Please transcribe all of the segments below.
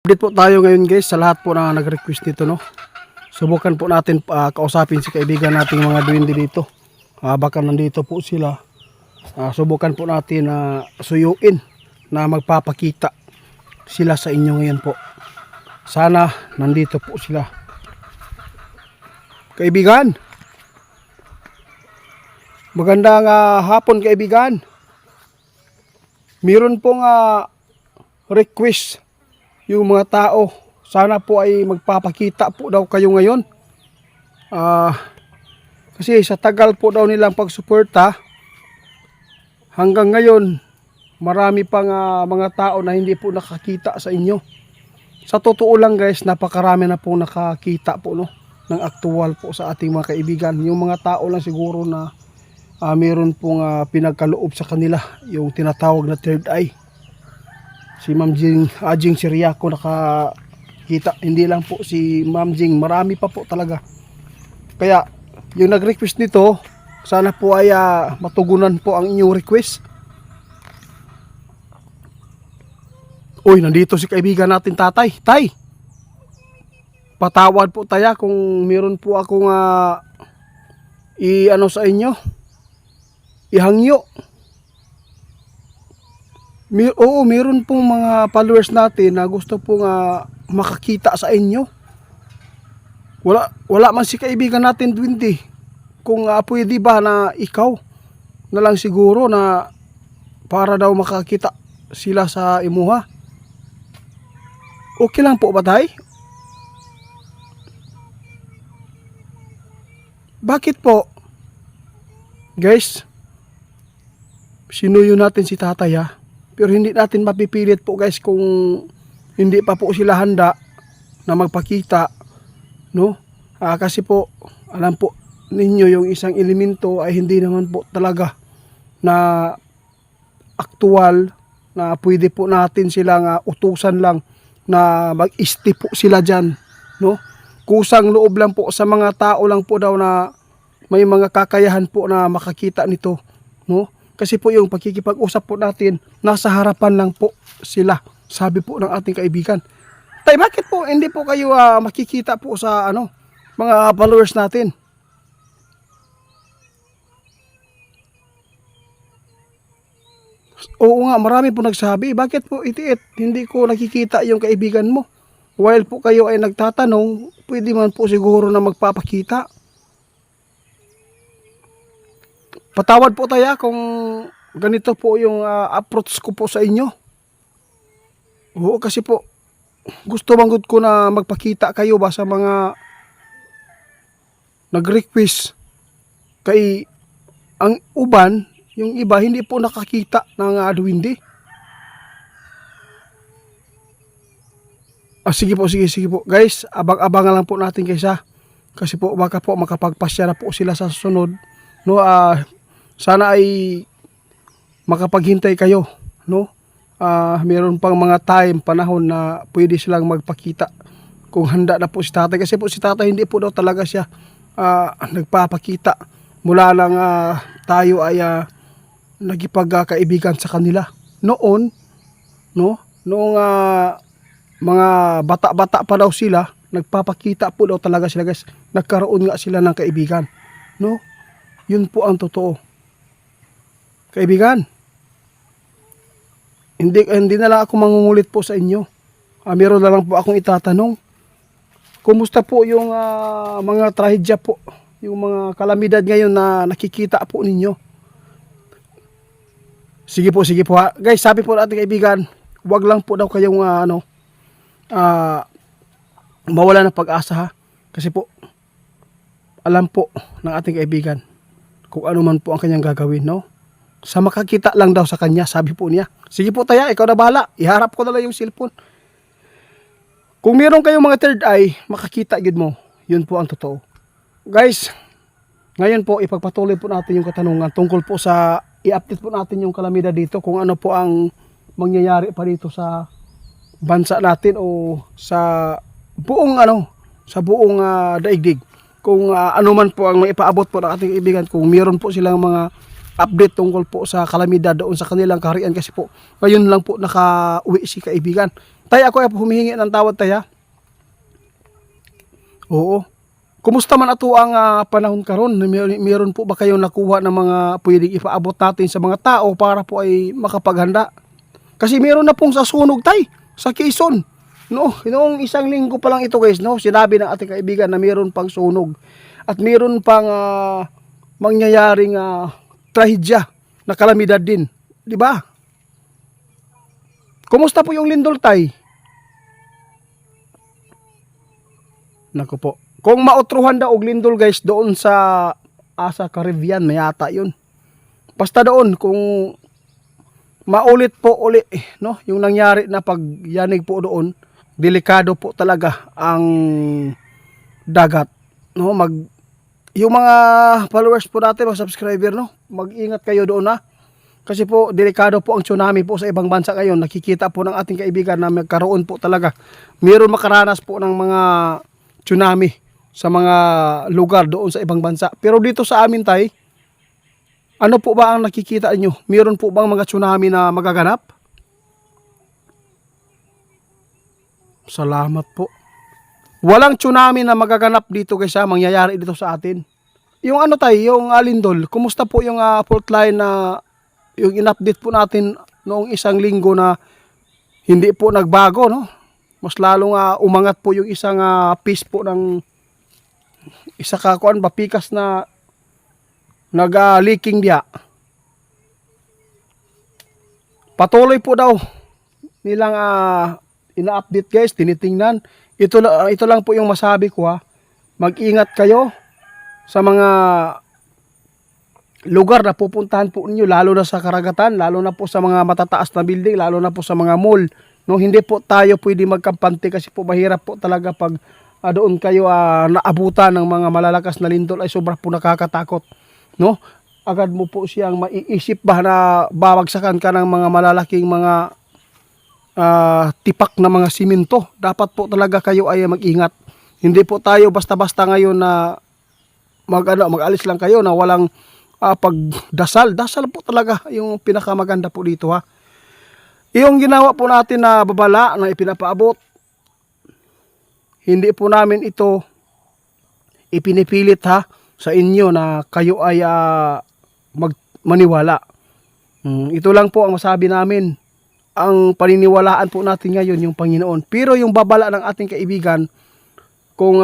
Update po tayo ngayon guys sa lahat po na nag-request dito, no. Subukan po natin kausapin si kaibigan nating mga duwende dito. Baka nandito po sila. Subukan po natin suyuin na magpapakita sila sa inyo ngayon po. Sana nandito po sila. Kaibigan, magandang hapon kaibigan. Meron pong request yung mga tao, sana po ay magpapakita po daw kayo ngayon. Kasi sa tagal po daw nilang pagsuporta, hanggang ngayon marami pang mga tao na hindi po nakakita sa inyo. Sa totoo lang guys, napakarami na po nakakita po, no, ng aktual po sa ating mga kaibigan. Yung mga tao lang siguro na meron pong pinagkaloob sa kanila, yung tinatawag na third eye. Si Ma'am Jing Siriaco nakakita, hindi lang po si Ma'am Jing, marami pa po talaga. Kaya yung nag-request nito, sana po ay matugunan po ang inyong request. Uy, nandito si kaibigan natin tatay. Tay, patawad po tayo kung meron po akong i-ano sa inyo, ihangyo. Oo, meron pong mga followers natin na gusto pong makakita sa inyo. Wala man si kaibigan natin duwende. Kung pwede ba na ikaw na lang siguro na para daw makakita sila sa imuha. Okay lang po ba tay? Bakit po? Guys, sinuyo natin si tatay pero hindi natin mapipilit po guys kung hindi pa po sila handa na magpakita, no? Kasi po alam po ninyo yung isang elemento ay hindi naman po talaga na aktual na pwede po natin silang utusan lang na mag-isti po sila dyan, no? Kusang loob lang po sa mga tao lang po daw na may mga kakayahan po na makakita nito, no? Kasi po yung pagkikipag-usap po natin, nasa harapan lang po sila, sabi po ng ating kaibigan. Tay, bakit po hindi po kayo makikita po sa mga followers natin? Oo nga, marami po nagsabi, bakit po itiit, hindi ko nakikita yung kaibigan mo? While po kayo ay nagtatanong, pwede man po siguro na magpapakita. Patawad po tayo kung ganito po yung approach ko po sa inyo. Oo, kasi po gusto manggod ko na magpakita kayo ba sa mga nag-request. Kay ang uban, yung iba hindi po nakakita ng duwende. Sige po guys, abang-abangan lang po natin kaysa, kasi po baka po makapagpasya na po sila sa susunod, no. Sana ay makapaghintay kayo, no. Meron pang mga panahon na pwede silang magpakita kung handa na po si tatay, kasi po si tatay hindi po daw talaga siya nagpapakita mula lang tayo ay nagipagkaibigan sa kanila noon, no. Noong mga bata-bata pa daw sila, nagpapakita po daw talaga sila guys, nagkaroon nga sila ng kaibigan, no. Yun po ang totoo kaibigan. Hindi na lang ako mangungulit po sa inyo. Meron na lang po akong itatanong. Kumusta po yung mga trahedya po, yung mga kalamidad ngayon na nakikita po ninyo? Sige po guys, sabi po natin kaibigan, wag lang po daw kayong mawala ng pag-asa kasi po alam po ng ating kaibigan kung ano man po ang kanyang gagawin, no? Sa makakita lang daw sa kanya, sabi po niya. Sige po tayo, ikaw na bahala, iharap ko na lang yung cellphone. Kung meron kayong mga third eye, makakita yun mo. Yun po ang totoo. Guys, ngayon po ipagpatuloy po natin yung katanungan tungkol po sa, i-update po natin yung kalamidad dito, kung ano po ang mangyayari pa dito sa bansa natin o sa buong daigdig. Kung ano man po ang maipaabot po ng ating kaibigan, kung meron po silang mga update tungkol po sa kalamidad doon sa kanilang kaharian, kasi po ngayon lang po nakauwi si kaibigan. Tay, ako ay humihingi ng tawad, tay, ha? Oo. Kumusta man ato ang panahon karon? Meron po ba kayong nakuha ng mga pwedeng ipaabot natin sa mga tao para po ay makapaghanda? Kasi meron na pong sasunog, tay, sa Quezon. No, noong isang linggo pa lang ito, guys, no, sinabi ng ating kaibigan na meron pang sunog at meron pang mangyayaring trahedya na kalamidad din, di ba? Kumusta po yung lindol, tay? Nako po. Kung mautruhan daw og lindol, guys, doon sa Asa Caribbean, may ata yun. Basta doon, kung maulit po uli, no, yung nangyari na pagyanig po doon, delikado po talaga ang dagat. No, yung mga followers po natin, mga subscriber, no, mag-ingat kayo doon, ha. Kasi po, delikado po ang tsunami po sa ibang bansa ngayon. Nakikita po ng ating kaibigan na magkaroon po talaga. Meron makaranas po ng mga tsunami sa mga lugar doon sa ibang bansa. Pero dito sa amin, tay, ano po ba ang nakikita nyo? Meron po bang mga tsunami na magaganap? Salamat po. Walang tsunami na magaganap dito, guys, mangyayari dito sa atin. Yung ano, tay, yung lindol, kumusta po yung fault line na yung in-update po natin noong isang linggo na hindi po nagbago, no? Mas lalong umangat po yung isang piece po ng isa kakuan ba pikas na nag-leaking diya. Patuloy po daw nilang ina-update, guys, tinitingnan. Ito lang po yung masabi ko, ha. Mag-ingat kayo sa mga lugar na pupuntahan po ninyo, lalo na sa karagatan, lalo na po sa mga matataas na building, lalo na po sa mga mall. No, hindi po tayo pwede magkampante kasi po mahirap po talaga pag doon kayo naabutan ng mga malalakas na lindol, ay sobra po nakakatakot, no? Agad mo po siyang maiisip ba na babagsakan ka ng mga malalaking mga tipak na mga simento. Dapat po talaga kayo ay mag-ingat. Hindi po tayo basta-basta ngayon na mag-alis lang kayo na walang pagdasal. Dasal po talaga yung pinakamaganda po dito, ha. Yung ginawa po natin na babala na ipinapaabot, hindi po namin ito ipinipilit, ha, sa inyo na kayo ay maniwala. Ito lang po ang masabi namin. Ang paniniwalaan po natin ngayon yung Panginoon. Pero yung babala ng ating kaibigan, kung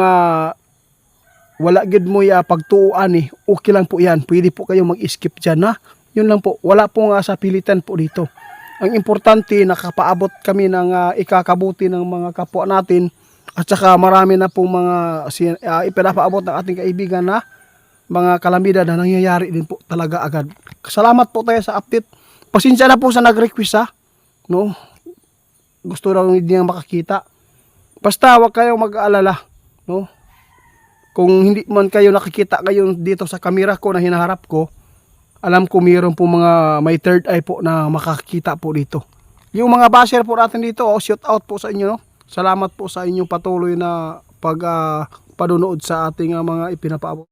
wala gid mo pagtuuan, okay lang po yan. Pwede po kayo mag-skip dyan, ha. Yun lang po. Wala pong sa pilitan po dito. Ang importante, nakapaabot kami ng ikakabuti ng mga kapwa natin. At saka marami na pong mga ipinapaabot ng ating kaibigan na mga kalamidad na nangyayari din po talaga agad. Salamat po tayo sa update. Pasensya na po sa nag-request, ha. No? Gusto daw niya makakita. Basta wag kayong mag-aalala, no? Kung hindi man kayo nakikita ngayon dito sa camera ko na hinaharap ko, alam ko mayroon po mga may third eye po na makakita po dito. Yung mga basher po natin dito, shout out po sa inyo, no? Salamat po sa inyong patuloy na pag panunood sa ating mga ipinapaabot.